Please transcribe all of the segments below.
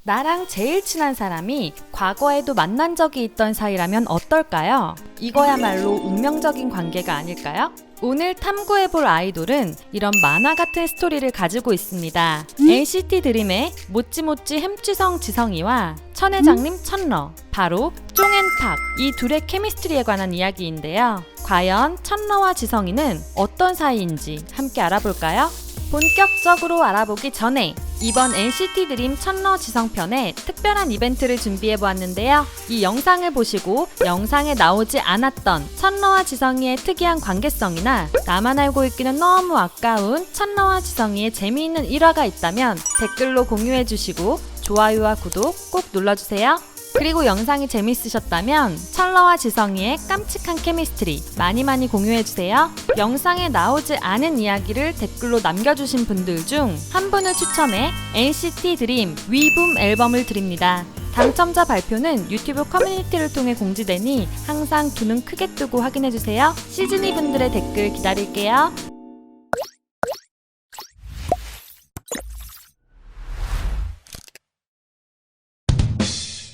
나랑 제일 친한 사람이 과거에도 만난 적이 있던 사이라면 어떨까요? 이거야말로 운명적인 관계가 아닐까요? 오늘 탐구해볼 아이돌은 이런 만화 같은 스토리를 가지고 있습니다. NCT 드림의 모찌모찌 햄찌성 지성이와 천회장님 천러, 바로 쫑앤탁, 이 둘의 케미스트리에 관한 이야기인데요. 과연 천러와 지성이는 어떤 사이인지 함께 알아볼까요? 본격적으로 알아보기 전에 이번 NCT 드림 천러 지성편에 특별한 이벤트를 준비해보았는데요. 이 영상을 보시고 영상에 나오지 않았던 천러와 지성이의 특이한 관계성이나 나만 알고 있기는 너무 아까운 천러와 지성이의 재미있는 일화가 있다면 댓글로 공유해주시고 좋아요와 구독 꼭 눌러주세요. 그리고 영상이 재밌으셨다면 천러와 지성이의 깜찍한 케미스트리 많이 공유해주세요. 영상에 나오지 않은 이야기를 댓글로 남겨주신 분들 중 한 분을 추첨해 NCT 드림 위붐 앨범을 드립니다. 당첨자 발표는 유튜브 커뮤니티를 통해 공지되니 항상 두 눈 크게 뜨고 확인해주세요. 시즈니 분들의 댓글 기다릴게요.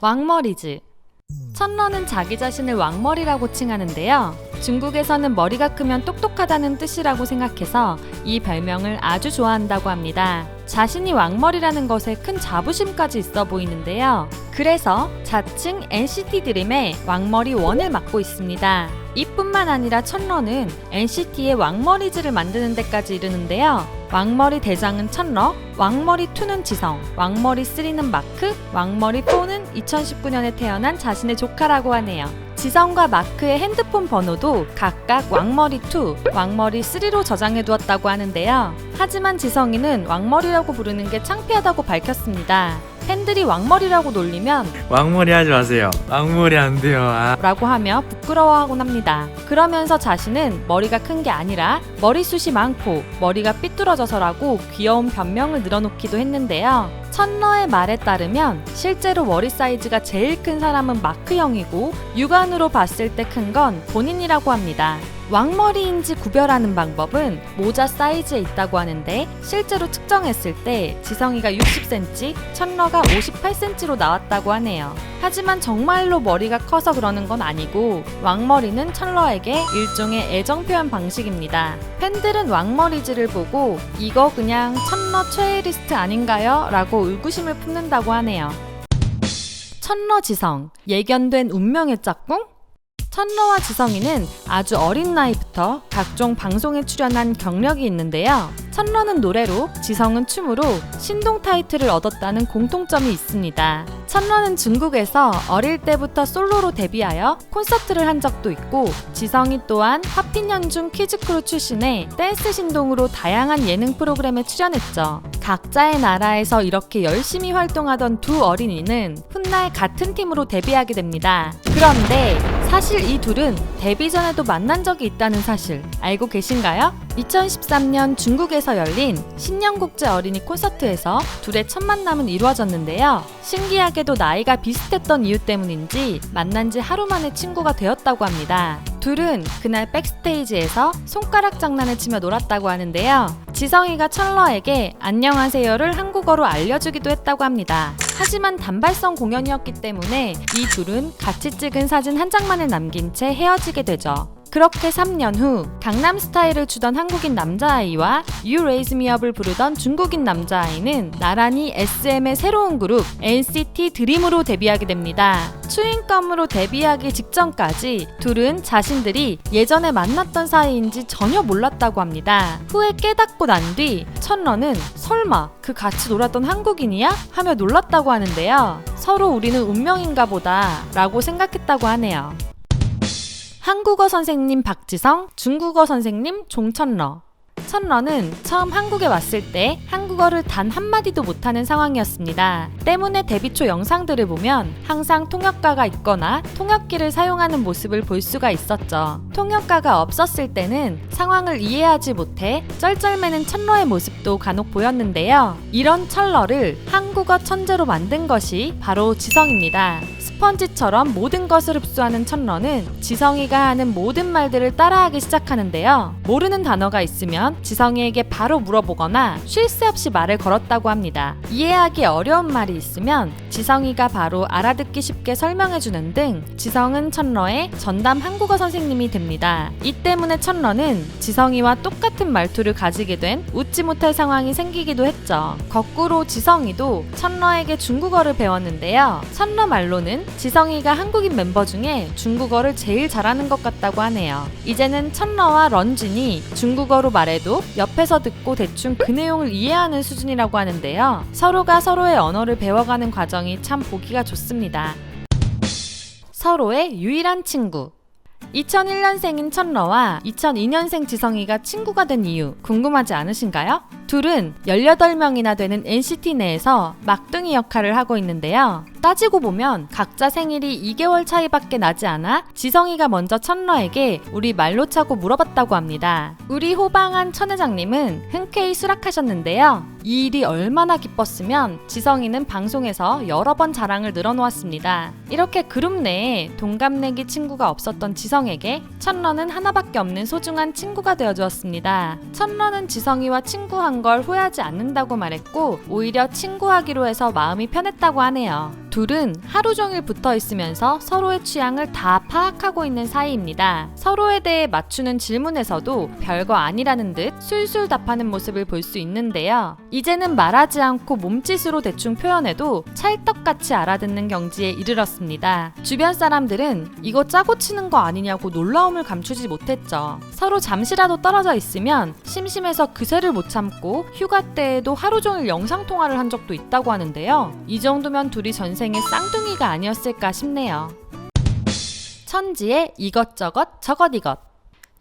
왕머리즈. 천러는 자기 자신을 왕머리라고 칭하는데요. 중국에서는 머리가 크면 똑똑하다는 뜻이라고 생각해서 이 별명을 아주 좋아한다고 합니다. 자신이 왕머리라는 것에 큰 자부심까지 있어 보이는데요. 그래서 자칭 NCT 드림의 왕머리 원을 맡고 있습니다. 이뿐만 아니라 천러는 NCT의 왕머리즈를 만드는 데까지 이르는데요. 왕머리 대장은 천러, 왕머리 2는 지성, 왕머리 3는 마크, 왕머리 4는 2019년에 태어난 자신의 조카라고 하네요. 지성과 마크의 핸드폰 번호도 각각 왕머리 2, 왕머리 3로 저장해두었다고 하는데요. 하지만 지성이는 왕머리라고 부르는 게 창피하다고 밝혔습니다. 팬들이 왕머리라고 놀리면 왕머리 하지 마세요. 왕머리 안 돼요. 라고 하며 부끄러워하곤 합니다. 그러면서 자신은 머리가 큰 게 아니라 머리숱이 많고 머리가 삐뚤어져서라고 귀여운 변명을 늘어놓기도 했는데요. 천러의 말에 따르면 실제로 머리 사이즈가 제일 큰 사람은 마크형이고 육안으로 봤을 때 큰 건 본인이라고 합니다. 왕머리인지 구별하는 방법은 모자 사이즈에 있다고 하는데 실제로 측정했을 때 지성이가 60cm, 천러가 58cm로 나왔다고 하네요. 하지만 정말로 머리가 커서 그러는 건 아니고 왕머리는 천러에게 일종의 애정 표현 방식입니다. 팬들은 왕머리즈를 보고 이거 그냥 천러 최애 리스트 아닌가요? 라고 의구심을 품는다고 하네요. 천러 지성, 예견된 운명의 짝꿍? 천러와 지성이는 아주 어린 나이부터 각종 방송에 출연한 경력이 있는데요. 천러는 노래로, 지성은 춤으로 신동 타이틀을 얻었다는 공통점이 있습니다. 천러는 중국에서 어릴 때부터 솔로로 데뷔하여 콘서트를 한 적도 있고, 지성이 또한 화핀연중 퀴즈크루 출신의 댄스 신동으로 다양한 예능 프로그램에 출연했죠. 각자의 나라에서 이렇게 열심히 활동하던 두 어린이는 훗날 같은 팀으로 데뷔하게 됩니다. 그런데 사실 이 둘은 데뷔 전에도 만난 적이 있다는 사실 알고 계신가요? 2013년 중국에서 열린 신년국제 어린이 콘서트에서 둘의 첫 만남은 이루어졌는데요. 신기하게도 나이가 비슷했던 이유 때문인지 만난 지 하루 만에 친구가 되었다고 합니다. 둘은 그날 백스테이지에서 손가락 장난을 치며 놀았다고 하는데요. 지성이가 천러에게 안녕하세요를 한국어로 알려주기도 했다고 합니다. 하지만 단발성 공연이었기 때문에 이 둘은 같이 찍은 사진 한 장만을 남긴 채 헤어지게 되죠. 그렇게 3년 후 강남스타일을 추던 한국인 남자아이와 You Raise Me Up을 부르던 중국인 남자아이는 나란히 SM의 새로운 그룹 NCT 드림으로 데뷔하게 됩니다. 추인검으로 데뷔하기 직전까지 둘은 자신들이 예전에 만났던 사이인지 전혀 몰랐다고 합니다. 후에 깨닫고 난 뒤 천러는 설마 그 같이 놀았던 한국인이야? 하며 놀랐다고 하는데요. 서로 우리는 운명인가 보다 라고 생각했다고 하네요. 한국어 선생님 박지성, 중국어 선생님 종천러. 천러는 처음 한국에 왔을 때 한국어를 단 한마디도 못하는 상황이었습니다. 때문에 데뷔 초 영상들을 보면 항상 통역가가 있거나 통역기를 사용하는 모습을 볼 수가 있었죠. 통역가가 없었을 때는 상황을 이해하지 못해 쩔쩔매는 천러의 모습도 간혹 보였는데요. 이런 천러를 한국어 천재로 만든 것이 바로 지성입니다. 스펀지처럼 모든 것을 흡수하는 천러는 지성이가 하는 모든 말들을 따라하기 시작하는데요. 모르는 단어가 있으면 지성이에게 바로 물어보거나 쉴 새 없이 말을 걸었다고 합니다. 이해하기 어려운 말이 있으면 지성이가 바로 알아듣기 쉽게 설명해주는 등 지성은 천러의 전담 한국어 선생님이 됩니다. 이 때문에 천러는 지성이와 똑같은 말투를 가지게 된 웃지 못할 상황이 생기기도 했죠. 거꾸로 지성이도 천러에게 중국어를 배웠는데요. 천러 말로는 지성이가 한국인 멤버 중에 중국어를 제일 잘하는 것 같다고 하네요. 이제는 천러와 런쥔이 중국어로 말해도 옆에서 듣고 대충 그 내용을 이해하는 수준이라고 하는데요. 서로가 서로의 언어를 배워가는 과정이 참 보기가 좋습니다. 서로의 유일한 친구. 2001년생인 천러와 2002년생 지성이가 친구가 된 이유 궁금하지 않으신가요? 둘은 18명이나 되는 NCT 내에서 막둥이 역할을 하고 있는데요. 따지고 보면 각자 생일이 2개월 차이밖에 나지 않아 지성이가 먼저 천러에게 우리 말로 차고 물어봤다고 합니다. 우리 호방한 천 회장님은 흔쾌히 수락하셨는데요. 이 일이 얼마나 기뻤으면 지성이는 방송에서 여러 번 자랑을 늘어놓았습니다. 이렇게 그룹 내에 동갑내기 친구가 없었던 지성에게 천러는 하나밖에 없는 소중한 친구가 되어주었습니다. 천러는 지성이와 친구한 걸 후회하지 않는다고 말했고 오히려 친구하기로 해서 마음이 편했다고 하네요. 둘은 하루 종일 붙어 있으면서 서로의 취향을 다 파악하고 있는 사이입니다. 서로에 대해 맞추는 질문에서도 별거 아니라는 듯 술술 답하는 모습을 볼 수 있는데요. 이제는 말하지 않고 몸짓으로 대충 표현해도 찰떡같이 알아듣는 경지에 이르렀습니다. 주변 사람들은 이거 짜고 치는 거 아니냐고 놀라움을 감추지 못했죠. 서로 잠시라도 떨어져 있으면 심심해서 그새를 못 참고 휴가 때에도 하루 종일 영상통화를 한 적도 있다고 하는데요. 이 정도면 둘이 전생의 쌍둥이가 아니었을까 싶네요. 천지의 이것저것 저것이것.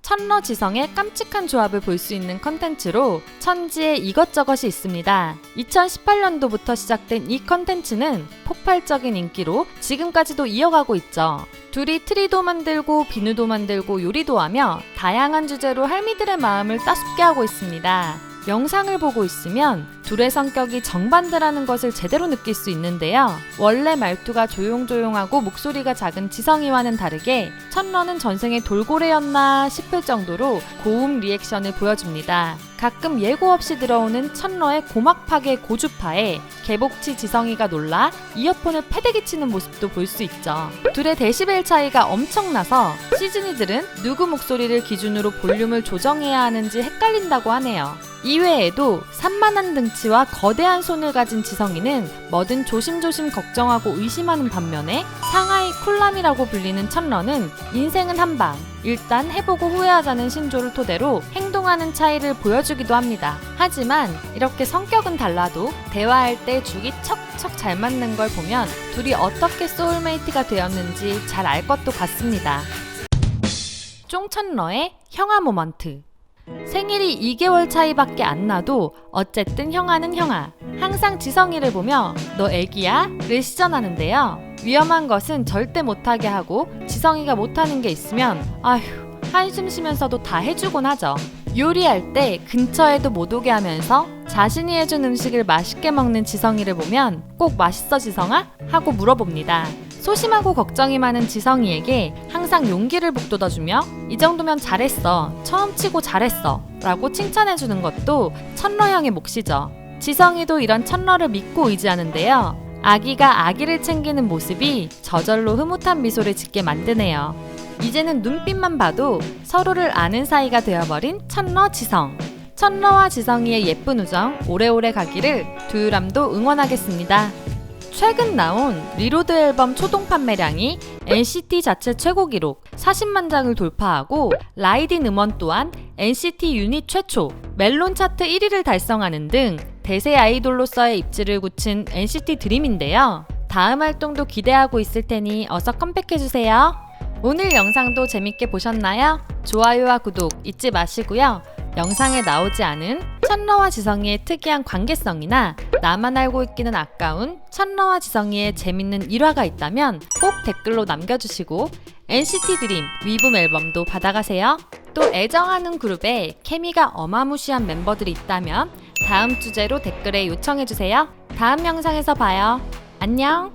천러 지성의 깜찍한 조합을 볼 수 있는 컨텐츠로 천지의 이것저것이 있습니다. 2018년도부터 시작된 이 컨텐츠는 폭발적인 인기로 지금까지도 이어가고 있죠. 둘이 트리도 만들고 비누도 만들고 요리도 하며 다양한 주제로 할미들의 마음을 따숩게 하고 있습니다. 영상을 보고 있으면 둘의 성격이 정반대라는 것을 제대로 느낄 수 있는데요. 원래 말투가 조용조용하고 목소리가 작은 지성이와는 다르게 천러는 전생에 돌고래였나 싶을 정도로 고음 리액션을 보여줍니다. 가끔 예고 없이 들어오는 천러의 고막 파괴 고주파에 개복치 지성이가 놀라 이어폰을 패대기 치는 모습도 볼 수 있죠. 둘의 데시벨 차이가 엄청나서 시즈니들은 누구 목소리를 기준으로 볼륨을 조정해야 하는지 헷갈린다고 하네요. 이외에도 산만한 등치와 거대한 손을 가진 지성이는 뭐든 조심조심 걱정하고 의심하는 반면에 상하이 콜람이라고 불리는 천러는 인생은 한방, 일단 해보고 후회하자는 신조를 토대로 행동하는 차이를 보여주기도 합니다. 하지만 이렇게 성격은 달라도 대화할 때 죽이 척척 잘 맞는 걸 보면 둘이 어떻게 소울메이트가 되었는지 잘 알 것도 같습니다. 쫑천러의 형아 모먼트. 생일이 2개월 차이밖에 안 나도 어쨌든 형아는 형아. 항상 지성이를 보며 너 애기야? 를 시전하는데요. 위험한 것은 절대 못하게 하고 지성이가 못하는 게 있으면 아휴 한숨 쉬면서도 다 해주곤 하죠. 요리할 때 근처에도 못 오게 하면서 자신이 해준 음식을 맛있게 먹는 지성이를 보면 꼭 맛있어 지성아? 하고 물어봅니다. 소심하고 걱정이 많은 지성이에게 항상 용기를 북돋아주며 이 정도면 잘했어, 처음 치고 잘했어 라고 칭찬해주는 것도 천러형의 몫이죠. 지성이도 이런 천러를 믿고 의지하는데요. 아기가 아기를 챙기는 모습이 저절로 흐뭇한 미소를 짓게 만드네요. 이제는 눈빛만 봐도 서로를 아는 사이가 되어버린 천러 지성. 천러와 지성이의 예쁜 우정 오래오래 가기를 두유람도 응원하겠습니다. 최근 나온 리로드 앨범 초동 판매량이 NCT 자체 최고 기록 40만 장을 돌파하고 라이딘 음원 또한 NCT 유닛 최초 멜론 차트 1위를 달성하는 등 대세 아이돌로서의 입지를 굳힌 NCT 드림인데요. 다음 활동도 기대하고 있을 테니 어서 컴백해주세요. 오늘 영상도 재밌게 보셨나요? 좋아요와 구독 잊지 마시고요. 영상에 나오지 않은 천러와 지성이의 특이한 관계성이나 나만 알고 있기는 아까운 천러와 지성이의 재밌는 일화가 있다면 꼭 댓글로 남겨주시고 NCT 드림 위붐 앨범도 받아가세요. 또 애정하는 그룹에 케미가 어마무시한 멤버들이 있다면 다음 주제로 댓글에 요청해주세요. 다음 영상에서 봐요. 안녕!